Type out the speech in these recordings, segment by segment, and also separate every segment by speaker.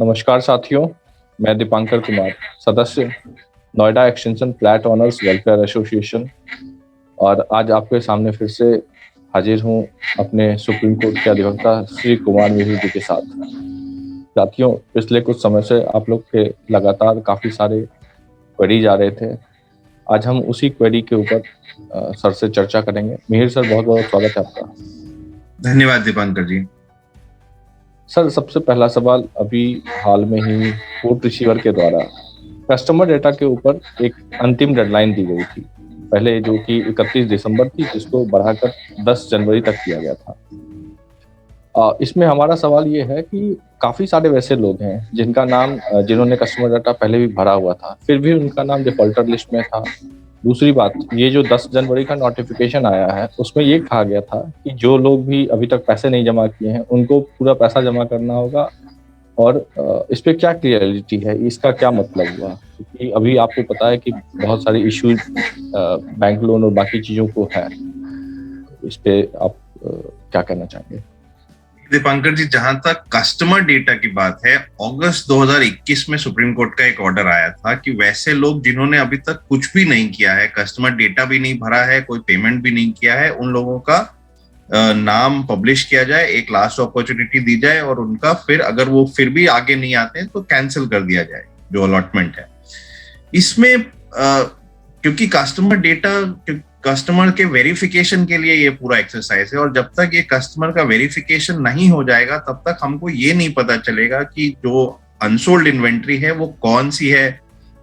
Speaker 1: नमस्कार साथियों, मैं दीपांकर कुमार, सदस्य Noida extension flat owners welfare association, और आज आपके सामने फिर से हाजिर हूँ अपने सुप्रीम कोर्ट के अधिवक्ता श्री कुमार मिहिर जी के साथ। साथियों, पिछले कुछ समय से आप लोग के लगातार काफ़ी सारे क्वेरीज आ रहे थे। आज हम उसी क्वेरी के ऊपर सर से चर्चा करेंगे। मिहिर सर, बहुत बहुत स्वागत है आपका।
Speaker 2: धन्यवाद दीपांकर जी।
Speaker 1: सर, सबसे पहला सवाल, अभी हाल में ही कोर्ट रिसीवर के द्वारा कस्टमर डेटा के ऊपर एक अंतिम डेडलाइन दी गई थी, पहले जो कि 31 दिसंबर थी, जिसको बढ़ाकर 10 जनवरी तक किया गया था। इसमें हमारा सवाल ये है कि काफ़ी सारे वैसे लोग हैं जिनका नाम जिन्होंने कस्टमर डाटा पहले भी भरा हुआ था, फिर भी उनका नाम डिफॉल्टर लिस्ट में था। दूसरी बात, ये जो 10 जनवरी का नोटिफिकेशन आया है, उसमें ये कहा गया था कि जो लोग भी अभी तक पैसे नहीं जमा किए हैं उनको पूरा पैसा जमा करना होगा। और इस पे क्या क्लियरिटी है, इसका क्या मतलब हुआ? क्योंकि अभी आपको पता है कि बहुत सारे इश्यूज बैंक लोन और बाकी चीज़ों को है। इस पे आप क्या कहना चाहेंगे?
Speaker 2: दीपांकर जी, जहां तक कस्टमर डेटा की बात है, अगस्त 2021 में सुप्रीम कोर्ट का एक ऑर्डर आया था कि वैसे लोग जिन्होंने अभी तक कुछ भी नहीं किया है, कस्टमर डेटा भी नहीं भरा है, कोई पेमेंट भी नहीं किया है, उन लोगों का नाम पब्लिश किया जाए, एक लास्ट अपॉर्चुनिटी दी जाए और उनका फिर अगर वो फिर भी आगे नहीं आते हैं तो कैंसिल कर दिया जाए जो अलॉटमेंट है। इसमें क्योंकि कस्टमर के वेरिफिकेशन के लिए ये पूरा एक्सरसाइज है, और जब तक ये कस्टमर का वेरिफिकेशन नहीं हो जाएगा तब तक हमको ये नहीं पता चलेगा कि जो अनसोल्ड इन्वेंट्री है वो कौन सी है,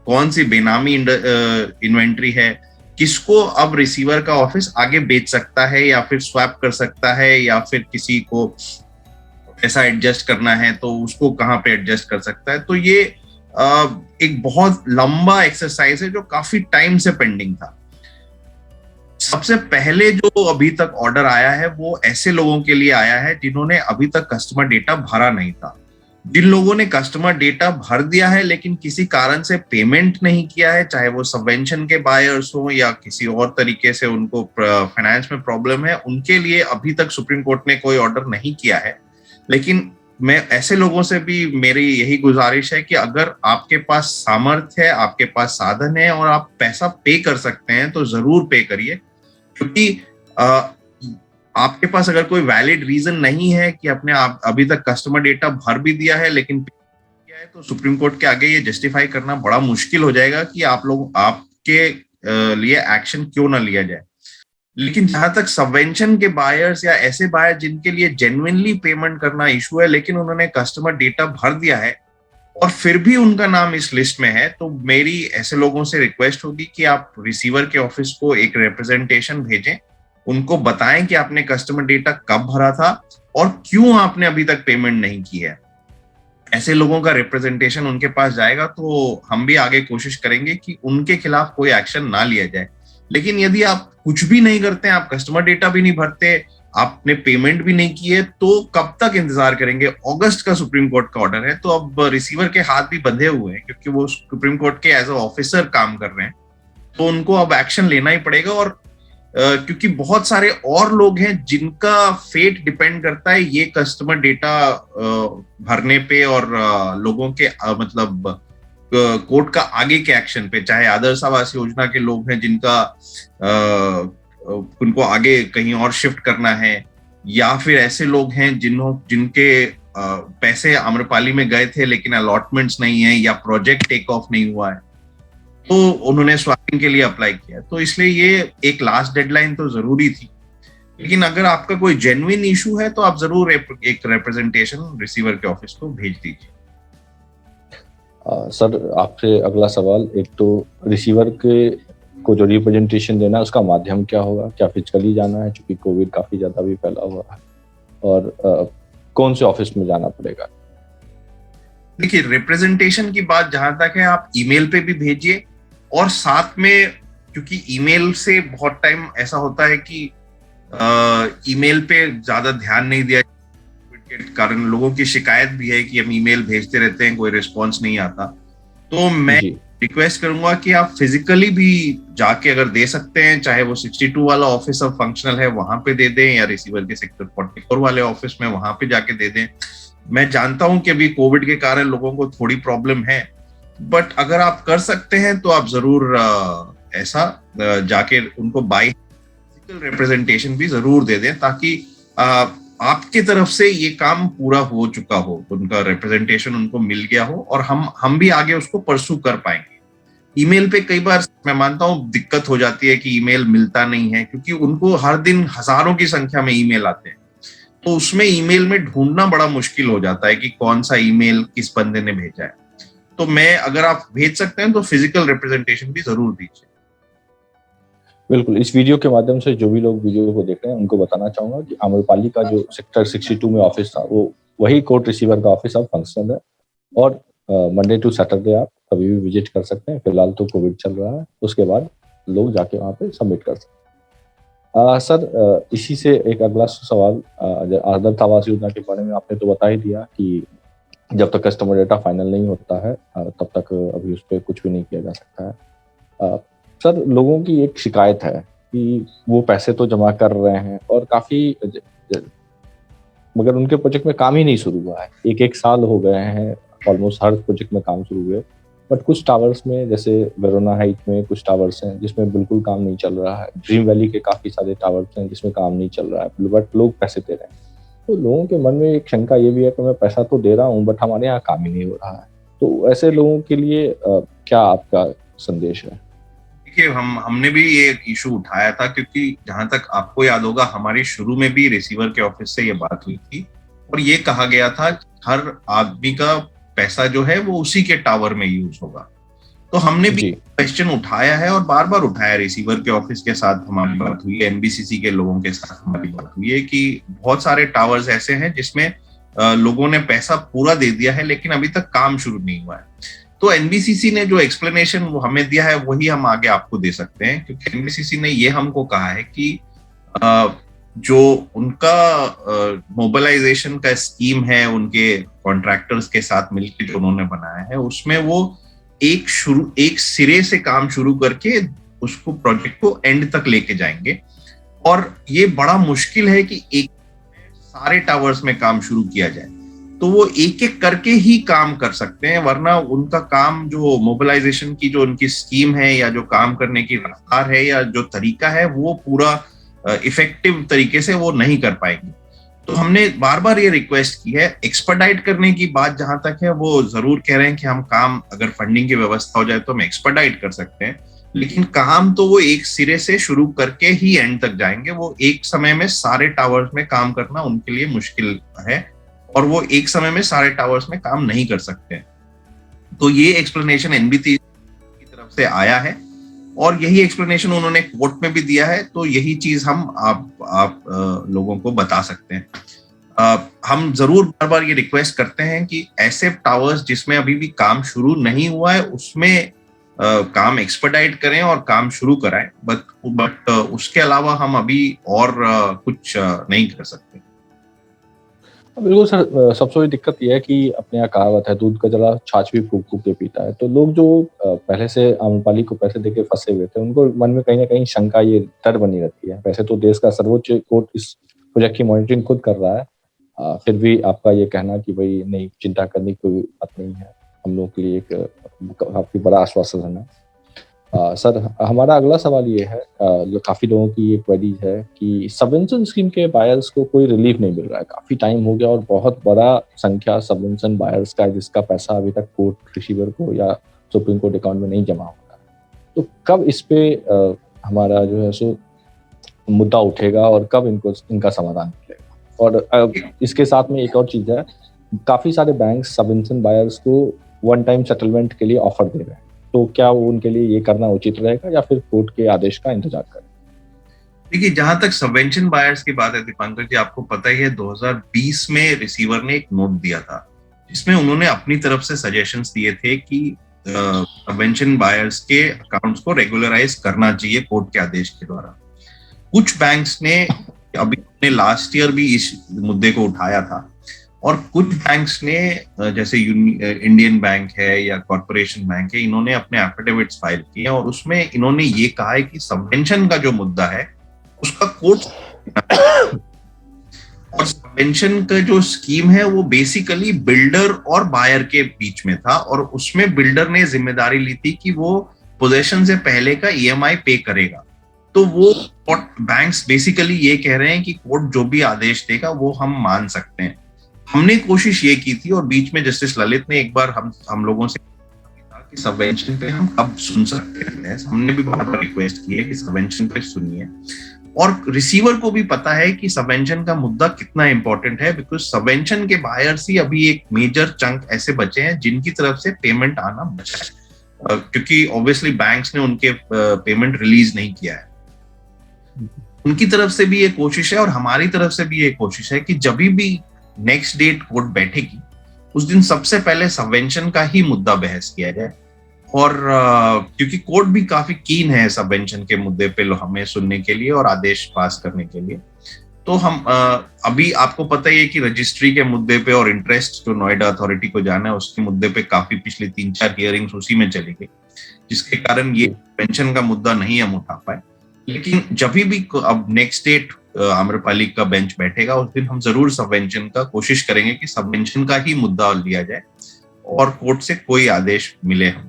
Speaker 2: कौन सी बेनामी इन्वेंट्री है, किसको अब रिसीवर का ऑफिस आगे बेच सकता है या फिर स्वैप कर सकता है, या फिर किसी को ऐसा एडजस्ट करना है तो उसको कहाँ पे एडजस्ट कर सकता है। तो ये एक बहुत लंबा एक्सरसाइज है जो काफी टाइम से पेंडिंग था। सबसे पहले जो अभी तक ऑर्डर आया है वो ऐसे लोगों के लिए आया है जिन्होंने अभी तक कस्टमर डेटा भरा नहीं था। जिन लोगों ने कस्टमर डेटा भर दिया है लेकिन किसी कारण से पेमेंट नहीं किया है, चाहे वो सबवेंशन के बायर्स हो या किसी और तरीके से उनको फाइनेंस में प्रॉब्लम है, उनके लिए अभी तक सुप्रीम कोर्ट ने कोई ऑर्डर नहीं किया है। लेकिन मैं ऐसे लोगों से भी मेरी यही गुजारिश है कि अगर आपके पास सामर्थ्य है, आपके पास साधन है और आप पैसा पे कर सकते हैं तो जरूर पे करिए, क्योंकि आपके पास अगर कोई वैलिड रीजन नहीं है कि अपने आप अभी तक कस्टमर डेटा भर भी दिया है लेकिन किया है, तो सुप्रीम कोर्ट के आगे ये जस्टिफाई करना बड़ा मुश्किल हो जाएगा कि आपके लिए एक्शन क्यों ना लिया जाए। लेकिन जहां तक सबवेंशन के बायर्स या ऐसे बायर जिनके लिए जेन्युइनली पेमेंट करना इशू है लेकिन उन्होंने कस्टमर डेटा भर दिया है और फिर भी उनका नाम इस लिस्ट में है, तो मेरी ऐसे लोगों से रिक्वेस्ट होगी कि आप रिसीवर के ऑफिस को एक रिप्रेजेंटेशन भेजें, उनको बताएं कि आपने कस्टमर डेटा कब भरा था और क्यों आपने अभी तक पेमेंट नहीं की है। ऐसे लोगों का रिप्रेजेंटेशन उनके पास जाएगा तो हम भी आगे कोशिश करेंगे कि उनके खिलाफ कोई एक्शन ना लिया जाए। लेकिन यदि आप कुछ भी नहीं करते, आप कस्टमर डेटा भी नहीं भरते, आपने पेमेंट भी नहीं की है, तो कब तक इंतजार करेंगे? अगस्त का सुप्रीम कोर्ट का ऑर्डर है, तो अब रिसीवर के हाथ भी बंधे हुए हैं क्योंकि वो सुप्रीम कोर्ट के एज अ ऑफिसर काम कर रहे हैं, तो उनको अब एक्शन लेना ही पड़ेगा। और क्योंकि बहुत सारे और लोग हैं जिनका फेट डिपेंड करता है ये कस्टमर डेटा भरने पे और लोगों के मतलब कोर्ट का आगे के एक्शन पे, चाहे आदर्श आवास योजना के लोग हैं जिनका उनको आगे कहीं और शिफ्ट करना है, या फिर ऐसे लोग हैं जिनके पैसे आम्रपाली में गए थे लेकिन अलॉटमेंट्स नहीं है या प्रोजेक्ट टेक ऑफ नहीं हुआ है, तो उन्होंने स्वैपिंग के लिए अप्लाई किया। तो इसलिए ये एक लास्ट डेडलाइन तो जरूरी थी। लेकिन अगर आपका कोई जेन्युइन इशू है तो आप जरूर एक रिप्रेजेंटेशन रिसीवर के ऑफिस को भेज दीजिए।
Speaker 1: सर, आपसे अगला सवाल, एक तो रिसीवर को जो रिप्रेजेंटेशन देना है उसका माध्यम क्या होगा? क्या फिजिकली जाना है, क्योंकि कोविड काफी ज्यादा भी फैला हुआ है, और कौन से ऑफिस में जाना पड़ेगा?
Speaker 2: देखिए, रिप्रेजेंटेशन की बात जहां तक है, आप ईमेल पे भी भेजिए, और साथ में क्योंकि ईमेल से बहुत टाइम ऐसा होता है कि ईमेल पे ज्यादा ध्यान नहीं दिया के कारण लोगों की शिकायत भी है कि हम ईमेल भेजते रहते हैं, कोई रिस्पॉन्स नहीं आता। तो मैं रिक्वेस्ट करूंगा कि आप फिजिकली भी जाके अगर दे सकते हैं, चाहे वो 62 वाला ऑफिस अब फंक्शनल है वहां पे दे दें, या रिसीवर के सेक्टर 44 वाले ऑफिस में वहां पे जाके दे दें, मैं जानता हूं कि अभी कोविड के कारण लोगों को थोड़ी प्रॉब्लम है, बट अगर आप कर सकते हैं तो आप जरूर ऐसा जाके उनको बाई फिजिकल रिप्रेजेंटेशन भी जरूर दे दें, ताकि आपकी तरफ से ये काम पूरा हो चुका हो, उनका रिप्रेजेंटेशन उनको मिल गया हो, और हम भी आगे उसको परसू कर पाएंगे। ईमेल पे कई बार मैं मानता हूँ दिक्कत हो जाती है कि ईमेल मिलता नहीं है, क्योंकि उनको हर दिन हजारों की संख्या में ईमेल आते हैं, तो उसमें ईमेल में ढूंढना बड़ा मुश्किल हो जाता है कि कौन सा ईमेल किस बंदे ने भेजा है। तो मैं, अगर आप भेज सकते हैं तो फिजिकल रिप्रेजेंटेशन भी जरूर दीजिए।
Speaker 1: बिल्कुल, इस वीडियो के माध्यम से जो भी लोग वीडियो को देख रहे हैं उनको बताना चाहूंगा कि आम्रपाली का जो सेक्टर 62 में ऑफिस था, वो वही कोर्ट रिसीवर का ऑफिस अब फंक्शनल है, और मंडे टू सैटरडे आप कभी भी विजिट कर सकते हैं। फिलहाल तो कोविड चल रहा है, उसके बाद लोग जाके वहाँ पे सबमिट कर सकते हैं। सर, इसी से एक अगला सवाल, आदर्श आवास योजना के बारे में आपने तो बता ही दिया कि जब तक कस्टमर डेटा फाइनल नहीं होता है तब तक अभी उस पर कुछ भी नहीं किया जा सकता है। सर, लोगों की एक शिकायत है कि वो पैसे तो जमा कर रहे हैं और काफ़ी मगर उनके प्रोजेक्ट में काम ही नहीं शुरू हुआ है। एक साल हो गए हैं, ऑलमोस्ट हर प्रोजेक्ट में काम शुरू हुए, बट कुछ टावर्स में, जैसे वेरोना हाइट में कुछ टावर्स हैं जिसमें बिल्कुल काम नहीं चल रहा है। ड्रीम वैली के काफ़ी सारे टावर्स हैं जिसमें काम नहीं चल रहा है, बट लोग पैसे दे रहे हैं। तो लोगों के मन में एक शंका ये भी है कि मैं पैसा तो दे रहा हूँ बट हमारे यहाँ काम ही नहीं हो रहा है। तो ऐसे लोगों के लिए क्या आपका संदेश है?
Speaker 2: देखिए, हमने भी ये इशू उठाया था, क्योंकि जहां तक आपको याद होगा, हमारी शुरू में भी रिसीवर के ऑफिस से ये बात हुई थी, और ये कहा गया था कि हर आदमी का पैसा जो है वो उसी के टावर में यूज होगा। तो हमने भी क्वेश्चन उठाया है, और बार बार उठाया। रिसीवर के ऑफिस के साथ हमारी बात हुई है, एनबीसीसी के लोगों के साथ हमारी बात हुई है कि बहुत सारे टावर्स ऐसे हैं जिसमें लोगों ने पैसा पूरा दे दिया है लेकिन अभी तक काम शुरू नहीं हुआ है। तो एनबीसीसी ने जो एक्सप्लेनेशन वो हमें दिया है वही हम आगे आपको दे सकते हैं, क्योंकि एनबीसीसी ने ये हमको कहा है कि जो उनका मोबिलाइजेशन का स्कीम है, उनके कॉन्ट्रैक्टर्स के साथ मिलकर जो उन्होंने बनाया है, उसमें वो एक सिरे से काम शुरू करके उसको प्रोजेक्ट को एंड तक लेके जाएंगे। और ये बड़ा मुश्किल है कि एक सारे टावर्स में काम शुरू किया जाए, तो वो एक एक करके ही काम कर सकते हैं, वरना उनका काम, जो मोबिलाइजेशन की जो उनकी स्कीम है या जो काम करने की रफ्तार है या जो तरीका है, वो पूरा इफेक्टिव तरीके से वो नहीं कर पाएंगे। तो हमने बार बार ये रिक्वेस्ट की है। एक्सपर्टाइट करने की बात जहां तक है, वो जरूर कह रहे हैं कि हम काम, अगर फंडिंग की व्यवस्था हो जाए तो हम एक्सपर्टाइट कर सकते हैं, लेकिन काम तो वो एक सिरे से शुरू करके ही एंड तक जाएंगे। वो एक समय में सारे टावर्स में काम करना उनके लिए मुश्किल है, और वो एक समय में सारे टावर्स में काम नहीं कर सकते। तो ये एक्सप्लेनेशन एनबीसी की तरफ से आया है, और यही एक्सप्लेनेशन उन्होंने कोर्ट में भी दिया है। तो यही चीज हम आप लोगों को बता सकते हैं। हम जरूर बार बार ये रिक्वेस्ट करते हैं कि ऐसे टावर्स जिसमें अभी भी काम शुरू नहीं हुआ है, उसमें काम एक्सपर्टाइट करें और काम शुरू कराएं, बट उसके अलावा हम अभी और कुछ नहीं कर सकते।
Speaker 1: बिल्कुल सर, सबसे बड़ी दिक्कत यह है कि अपने यहाँ कहावत है, दूध का जला छाछ भी फूक फूक के पीता है। तो लोग जो पहले से आम्रपाली को पैसे देके फंसे हुए थे, उनको मन में कहीं ना कहीं शंका, ये डर बनी रहती है। वैसे तो देश का सर्वोच्च कोर्ट इस प्रोजेक्ट की मॉनिटरिंग खुद कर रहा है, फिर भी आपका ये कहना कि भाई नहीं, चिंता करने की कोई बात नहीं है, हम लोग के लिए एक काफी बड़ा आश्वासन है। सर, हमारा अगला सवाल ये है, काफ़ी लोगों की ये क्वेरी है कि सबवेंशन स्कीम के बायर्स को कोई रिलीफ नहीं मिल रहा है। काफ़ी टाइम हो गया और बहुत बड़ा संख्या सबवेंशन बायर्स का है जिसका पैसा अभी तक कोर्ट रिसीवर को या सुप्रीम कोर्ट अकाउंट में नहीं जमा हो रहा है। तो कब इस पे हमारा जो है सो मुद्दा उठेगा और कब इनका समाधान मिलेगा? और इसके साथ में एक और चीज़ है, काफ़ी सारे बैंक सबवेंशन बायर्स को वन टाइम सेटलमेंट के लिए ऑफर दे रहे हैं, तो क्या वो उनके लिए ये करना उचित रहेगा या फिर कोर्ट के आदेश का इंतजार करें?
Speaker 2: देखिए, जहां तक सबवेंशन बायर्स की बात है दीपांकर जी, आपको पता ही है 2020 में रिसीवर ने एक नोट दिया था जिसमें उन्होंने अपनी तरफ से सजेशंस दिए थे कि सबवेंशन बायर्स के अकाउंट्स को रेगुलराइज करना चाहिए कोर्ट के आदेश के द्वारा। कुछ बैंक्स ने अभी लास्ट ईयर भी इस मुद्दे को उठाया था, और कुछ बैंक्स ने, जैसे इंडियन बैंक है या कॉर्पोरेशन बैंक है, इन्होंने अपने एफिडेविट्स फाइल किए और उसमें इन्होंने ये कहा है कि सबवेंशन का जो मुद्दा है उसका कोर्ट और सबवेंशन का जो स्कीम है वो बेसिकली बिल्डर और बायर के बीच में था, और उसमें बिल्डर ने जिम्मेदारी ली थी कि वो पोजेशन से पहले का ईएमआई पे करेगा। तो वो बैंक्स बेसिकली ये कह रहे हैं कि कोर्ट जो भी आदेश देगा वो हम मान सकते हैं। हमने कोशिश ये की थी, और बीच में जस्टिस ललित ने एक बार हम लोगों से कहा कि सबवेंशन पे हम कब सुन सकते हैं। हमने भी बहुत बार रिक्वेस्ट की है कि सबवेंशन पे सुनिए, और रिसीवर को भी पता है कि सबवेंशन का मुद्दा कितना इंपॉर्टेंट है, बिकॉज सबवेंशन के बायर्स ही अभी एक मेजर चंक ऐसे बचे हैं जिनकी तरफ से पेमेंट आना बचा है, क्योंकि ऑब्वियसली बैंक्स ने उनके पेमेंट रिलीज नहीं किया है। उनकी तरफ से भी ये कोशिश है और हमारी तरफ से भी ये कोशिश है कि जब भी नेक्स्ट डेट कोर्ट बैठेगी उस दिन सबसे पहले सबवेंशन का ही मुद्दा बहस किया जाए, और क्योंकि कोर्ट भी काफी कीन है सबवेंशन के मुद्दे पे हमें सुनने के लिए और आदेश पास करने के लिए। तो हम अभी आपको पता ही है कि रजिस्ट्री के मुद्दे पे और इंटरेस्ट जो नोएडा अथॉरिटी को जाना है उसके मुद्दे पे काफी पिछली 3-4 हियरिंग्स उसी में चली गई, जिसके कारण ये पेंशन का मुद्दा नहीं हम उठा पाए। लेकिन जब भी अब नेक्स्ट डेट आम्रपाली का बेंच बैठेगा उस दिन हम जरूर सबवेंशन का कोशिश करेंगे कि सबवेंशन का ही मुद्दा लिया जाए और कोर्ट से कोई आदेश मिले हमें।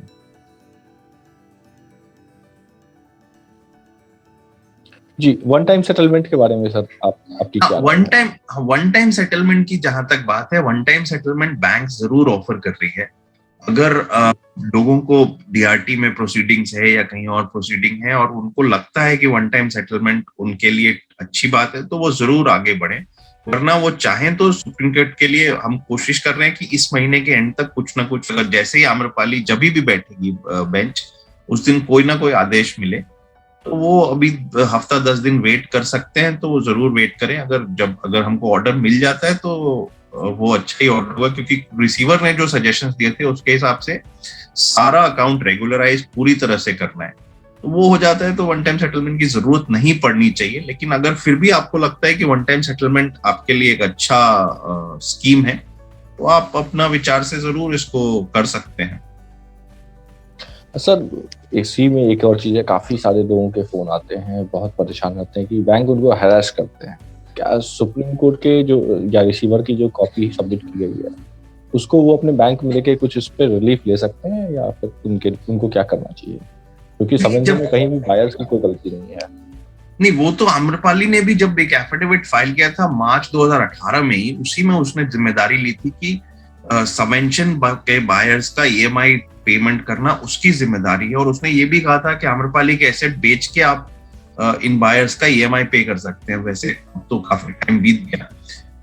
Speaker 1: जी, वन टाइम सेटलमेंट के बारे में सर आपकी क्या
Speaker 2: वन टाइम सेटलमेंट की जहां तक बात है, वन टाइम सेटलमेंट बैंक जरूर ऑफर कर रही है। अगर लोगों को डीआरटी में प्रोसीडिंग्स है या कहीं और प्रोसीडिंग है और उनको लगता है कि वन टाइम सेटलमेंट उनके लिए अच्छी बात है तो वो जरूर आगे बढ़े, वरना वो चाहें तो सुप्रीम कोर्ट के लिए हम कोशिश कर रहे हैं कि इस महीने के एंड तक कुछ ना कुछ, अगर जैसे ही आम्रपाली जब भी बैठेगी बेंच उस दिन कोई ना कोई आदेश मिले, तो वो अभी हफ्ता 10 दिन वेट कर सकते हैं, तो वो जरूर वेट करें। अगर हमको ऑर्डर मिल जाता है तो वो अच्छा ही ऑर्डर हुआ, क्योंकि रिसीवर ने जो सजेशंस दिए थे उसके हिसाब से सारा अकाउंट रेगुलराइज पूरी तरह से करना है, तो वो हो जाता है तो वन टाइम सेटलमेंट की जरूरत नहीं पड़नी चाहिए। लेकिन अगर फिर भी आपको लगता है कि वन टाइम सेटलमेंट आपके लिए एक अच्छा स्कीम है तो आप अपना विचार से जरूर इसको कर सकते हैं।
Speaker 1: सर इसी में एक और चीज है, काफी सारे लोगों के फोन आते हैं, बहुत परेशान रहते हैं कि बैंक उनको हैरेस करते हैं। क्या सुप्रीम कोर्ट के जो या रिसीवर की जो कॉपी सबमिट की गई है उसको वो अपने बैंक में लेके कुछ उस पर रिलीफ ले सकते हैं, या फिर उनको क्या करना चाहिए? क्योंकि सबवेंशन में कहीं भी बायर्स की कोई गलती नहीं है।
Speaker 2: नहीं, वो तो आम्रपाली ने भी जब एक एफिडेविट फाइल किया था मार्च 2018 में ही, उसी में उसने जिम्मेदारी ली थी कि सबवेंशन के बायर्स का ईएमआई पेमेंट करना उसकी जिम्मेदारी है, और उसने ये भी कहा था कि आम्रपाली के एसेट बेच के आप इन बायर्स का ईएमआई पे कर सकते हैं। वैसे तो काफी टाइम बीत गया,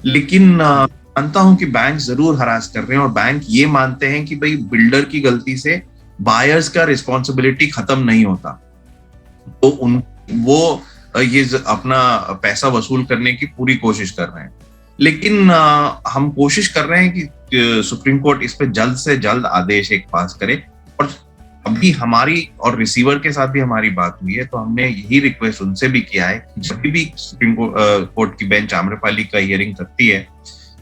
Speaker 2: लेकिन मानता हूं कि बैंक जरूर हरास कर रहे हैं और बैंक ये मानते हैं कि भाई बिल्डर की गलती से बायर्स का रिस्पॉन्सिबिलिटी खत्म नहीं होता, तो वो ये अपना पैसा वसूल करने की पूरी कोशिश कर रहे हैं। लेकिन हम कोशिश कर रहे हैं कि सुप्रीम कोर्ट इस पे जल्द से जल्द आदेश एक पास करे, और अभी हमारी और रिसीवर के साथ भी हमारी बात हुई है, तो हमने यही रिक्वेस्ट उनसे भी किया है कि जब भी सुप्रीम कोर्ट की बेंच आम्रपाली का हियरिंग करती है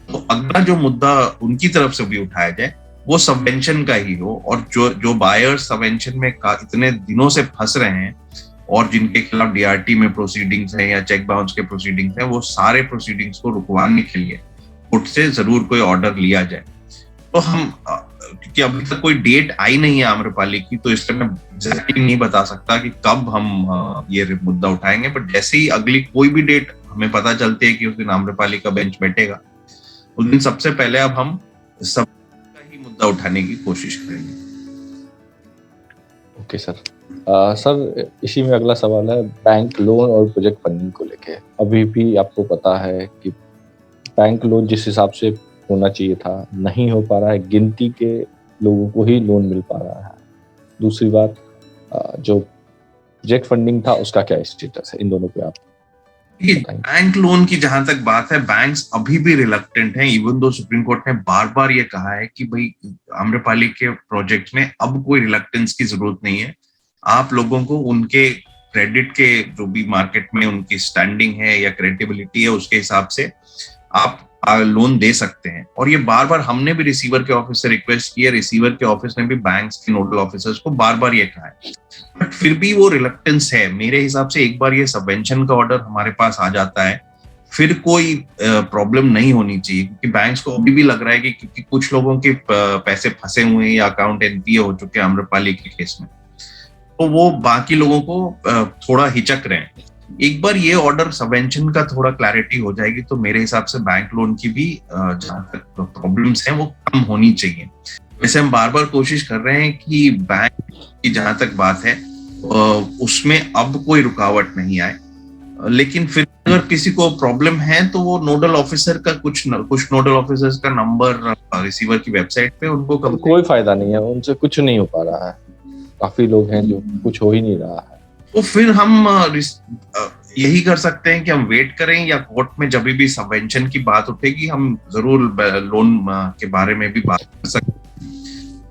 Speaker 2: तो अगला जो मुद्दा उनकी तरफ से भी उठाया जाए वो सबवेंशन का ही हो, और जो बायर्स सबवेंशन में इतने दिनों से फंस रहे हैं और जिनके खिलाफ डीआरटी में प्रोसीडिंग्स हैं या चेक बाउंस के प्रोसीडिंग्स हैं, वो सारे प्रोसीडिंग्स को रुकवाने के लिए कोर्ट से जरूर कोई ऑर्डर लिया जाए। तो हम, क्योंकि अभी तक कोई डेट आई नहीं है आम्रपाली की, तो इसलिए मैं एग्जैक्टली नहीं बता सकता कि कब हम ये मुद्दा उठाएंगे, बट जैसे ही अगली कोई भी डेट हमें पता चलती है कि उस दिन आम्रपाली का बेंच बैठेगा, उस दिन सबसे पहले अब हम सब का ही मुद्दा उठाने की कोशिश करेंगे।
Speaker 1: Okay sir. सर इसी में अगला सवाल है बैंक लोन और प्रोजेक्ट फंडिंग को लेके। अभी भी आपको पता है कि बैंक लोन जिस हिसाब से होना चाहिए था नहीं हो पा रहा है, गिनती के लोगों को ही लोन मिल पा रहा है। दूसरी बात, जो प्रोजेक्ट फंडिंग था उसका क्या स्टेटस है? इन दोनों पे आप
Speaker 2: बैंक लोन की जहां तक बात है, बैंक्स अभी भी रिलक्टेंट हैं, इवन दो सुप्रीम कोर्ट ने बार बार ये कहा है कि भाई आम्रपाली के प्रोजेक्ट में अब कोई रिलक्टेंस की जरूरत नहीं है। आप लोगों को उनके क्रेडिट के जो भी मार्केट में उनकी स्टैंडिंग है या क्रेडिबिलिटी है उसके हिसाब से आप लोन दे सकते हैं। और ये बार बार हमने भी रिसीवर के ऑफिस से रिक्वेस्ट की है, रिसीवर के ऑफिस ने भी बैंक्स के नोडल ऑफिसर्स को बार बार ये कहा है, बट फिर भी वो रिलक्टेंस है। मेरे हिसाब से एक बार ये सबवेंशन का ऑर्डर हमारे पास आ जाता है फिर कोई प्रॉब्लम नहीं होनी चाहिए, क्योंकि बैंक्स को अभी भी लग रहा है कि क्योंकि कुछ लोगों के पैसे फंसे हुए हैं या अकाउंट एनपीए हो चुके हैं आम्रपाली के केस में, तो वो बाकी लोगों को थोड़ा हिचक रहे हैं। एक बार ये ऑर्डर सबवेंशन का थोड़ा क्लैरिटी हो जाएगी तो मेरे हिसाब से बैंक लोन की भी जहां तक प्रॉब्लम्स हैं वो कम होनी चाहिए। वैसे हम बार बार कोशिश कर रहे हैं कि बैंक की जहां तक बात है उसमें अब कोई रुकावट नहीं आए, लेकिन फिर अगर किसी को प्रॉब्लम है तो वो नोडल ऑफिसर का कुछ नोडल ऑफिसर्स का नंबर रिसीवर की वेबसाइट पे उनको
Speaker 1: कोई फायदा नहीं है, उनसे कुछ नहीं हो पा रहा है। काफी लोग हैं जो कुछ हो ही नहीं रहा है।
Speaker 2: तो फिर हम यही कर सकते हैं कि हम वेट करें, या कोर्ट में जब भी सबवेंशन की बात उठेगी हम जरूर लोन के बारे में भी बात कर सकते हैं।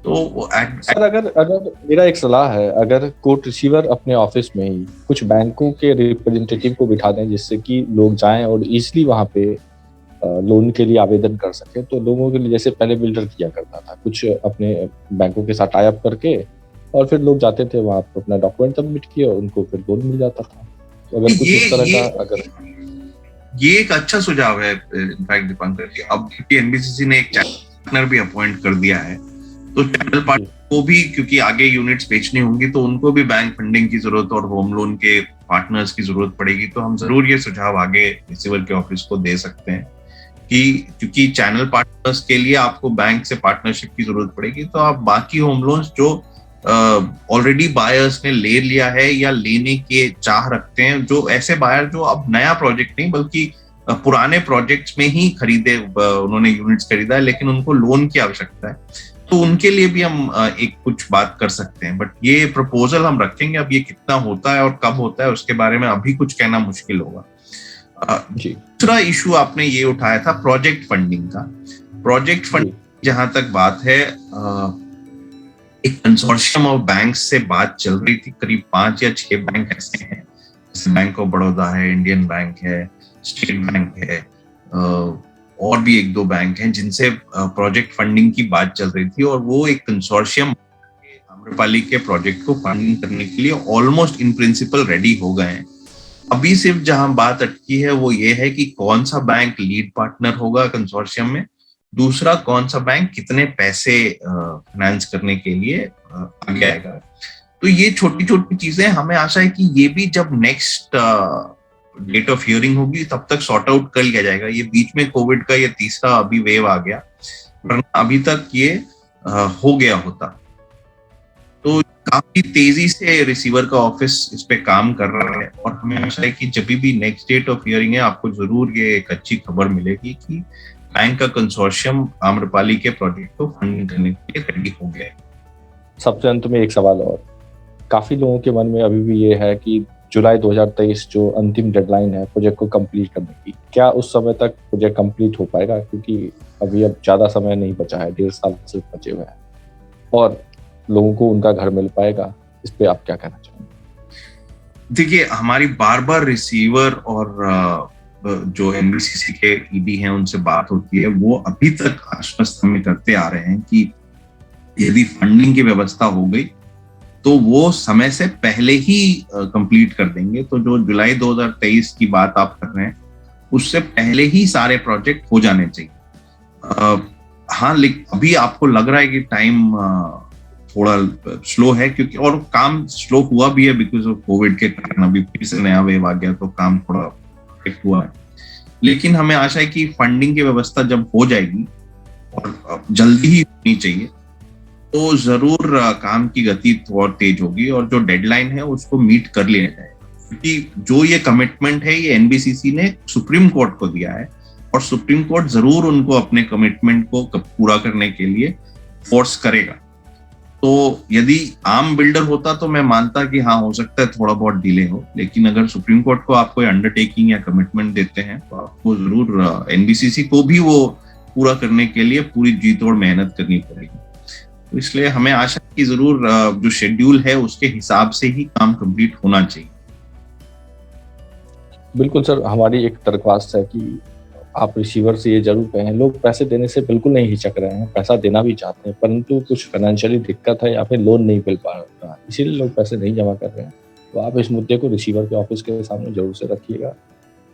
Speaker 2: तो
Speaker 1: सर अगर मेरा एक सलाह है, अगर कोर्ट रिसीवर अपने ऑफिस में ही कुछ बैंकों के रिप्रेजेंटेटिव को बिठा दें जिससे कि लोग जाएं और इजीली वहां पे लोन के लिए आवेदन कर सके, तो लोगों के लिए जैसे पहले बिल्डर किया करता था, कुछ अपने बैंकों के साथ टाई अप करके और फिर लोग जाते थे वहां पर अपना डॉक्यूमेंट सबमिट किए, उनको फिर लोन मिल जाता था। तो अगर कुछ इस तरह का अगर
Speaker 2: ये एक अच्छा सुझाव है इनफैक्ट दीपांकर जी। अब क्योंकि एनबीसीसी ने एक पार्टनर भी अपॉइंट कर दिया है, तो चैनल पार्टनर को भी क्योंकि आगे यूनिट्स बेचनी होंगी तो उनको भी बैंक फंडिंग की जरूरत और होम लोन के पार्टनर्स की जरूरत पड़ेगी। तो हम जरूर ये सुझाव आगे रिसीवर के ऑफिस को दे सकते हैं कि क्योंकि चैनल पार्टनर्स के लिए आपको बैंक से पार्टनरशिप की जरूरत पड़ेगी, तो आप बाकी होम लोन्स जो ऑलरेडी बायर्स ने ले लिया है या लेने के चाह रखते हैं, जो ऐसे बायर जो अब नया प्रोजेक्ट नहीं बल्कि पुराने प्रोजेक्ट्स में ही खरीदे, उन्होंने यूनिट्स खरीदा है लेकिन उनको लोन की आवश्यकता है, तो उनके लिए भी हम एक कुछ बात कर सकते हैं। बट ये प्रपोजल हम रखेंगे, अब ये कितना होता है और कब होता है उसके बारे में अभी कुछ कहना मुश्किल होगा। दूसरा इशू आपने ये उठाया था प्रोजेक्ट फंडिंग का। प्रोजेक्ट फंडिंग जहां तक बात है, एक कंसोर्शियम ऑफ बैंक्स से बात चल रही थी, करीब 5 या 6 बैंक ऐसे हैं, जैसे बैंक ऑफ बड़ौदा है, इंडियन बैंक है, स्टेट बैंक है, और भी 1-2 बैंक हैं जिनसे प्रोजेक्ट फंडिंग की बात चल रही थी, और वो एक कंसोर्शियम आम्रपाली के प्रोजेक्ट को फंडिंग करने के लिए ऑलमोस्ट इन प्रिंसिपल रेडी हो गए हैं। अभी सिर्फ जहां बात अटकी है वो ये है कि कौन सा बैंक लीड पार्टनर होगा कंसोर्शियम में, दूसरा कौन सा बैंक कितने पैसे फाइनेंस करने के लिए आगे आएगा। तो ये छोटी छोटी चीजें हमें आशा है कि ये भी जब नेक्स्ट डेट ऑफ हियरिंग होगी तब तक सॉर्ट आउट कर लिया जाएगा। ये बीच में कोविड का ये तीसरा अभी वेव आ गया, वरना अभी तक ये हो गया होता। तो काफी तेजी से रिसीवर का ऑफिस इस पे काम कर रहा है, और हमें आशा है कि जब भी नेक्स्ट डेट ऑफ हियरिंग है आपको जरूर ये एक अच्छी खबर मिलेगी कि बैंक का कंसोर्शियम आम्रपाली के प्रोजेक्ट को फंडिंग करने के लिए रेडी हो गया है।
Speaker 1: सबसे अंत में एक सवाल और, काफी लोगों के मन में अभी भी ये है कि जुलाई 2023 जो अंतिम डेडलाइन है प्रोजेक्ट को कंप्लीट करने की, क्या उस समय तक प्रोजेक्ट कंप्लीट हो पाएगा? क्योंकि अभी अब ज्यादा समय नहीं बचा है, 1.5 साल सिर्फ बचे हुए हैं, और लोगों को उनका घर मिल पाएगा? इस पे आप क्या कहना चाहेंगे?
Speaker 2: देखिए, हमारी बार बार रिसीवर और जो एनबीसीसी के ईडी हैं उनसे बात होती है, वो अभी तक आश्वस्त हमें करते आ रहे हैं कि यदि फंडिंग की व्यवस्था हो गई तो वो समय से पहले ही कंप्लीट कर देंगे। तो जो जुलाई 2023 की बात आप कर रहे हैं उससे पहले ही सारे प्रोजेक्ट हो जाने चाहिए। हाँ, लेकिन अभी आपको लग रहा है कि टाइम थोड़ा स्लो है, क्योंकि और काम स्लो हुआ भी है बिकॉज ऑफ कोविड के कारण। अभी फिर से नया वेव आ गया तो काम थोड़ा अफेक्ट हुआ है, लेकिन हमें आशा है कि फंडिंग की व्यवस्था जब हो जाएगी, और जल्दी ही होनी चाहिए, तो जरूर काम की गति और तेज होगी और जो डेडलाइन है उसको मीट कर लिया जाएगा। क्योंकि जो ये कमिटमेंट है ये एनबीसीसी ने सुप्रीम कोर्ट को दिया है, और सुप्रीम कोर्ट जरूर उनको अपने कमिटमेंट को पूरा करने के लिए फोर्स करेगा। तो यदि आम बिल्डर होता तो मैं मानता कि हाँ, हो सकता है थोड़ा बहुत डिले हो, लेकिन अगर सुप्रीम कोर्ट को आप कोई अंडरटेकिंग या कमिटमेंट देते हैं तो आपको जरूर एनबीसीसी को भी वो पूरा करने के लिए पूरी जी तोड़ मेहनत करनी पड़ेगी। तो इसलिए हमें आशा है कि जरूर जो शेड्यूल है उसके हिसाब से ही काम कंप्लीट होना चाहिए।
Speaker 1: बिल्कुल सर, हमारी एक दरख्वास्त है कि आप रिसीवर से ये जरूर कहें, लोग पैसे देने से बिल्कुल नहीं हिचक रहे हैं, पैसा देना भी चाहते हैं, परंतु कुछ फाइनेंशियली दिक्कत है या फिर लोन नहीं मिल पा रहा, इसीलिए लोग पैसे नहीं जमा कर रहे हैं। तो आप इस मुद्दे को रिसीवर के ऑफिस के सामने जरूर से रखिएगा,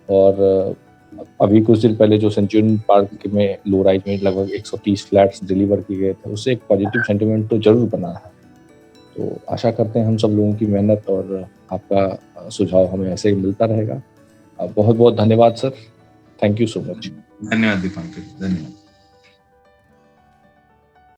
Speaker 1: और अभी कुछ दिन पहले जो सेंचुरियन पार्क में लो राइज में लगभग 130 फ्लैट्स डिलीवर किए गए थे, उससे एक पॉजिटिव सेंटिमेंट तो जरूर बना है। तो आशा करते हैं हम सब लोगों की मेहनत और आपका सुझाव हमें ऐसे ही मिलता रहेगा। बहुत बहुत धन्यवाद sir, thank you so much.
Speaker 2: धन्यवाद दीपांकर, धन्यवाद।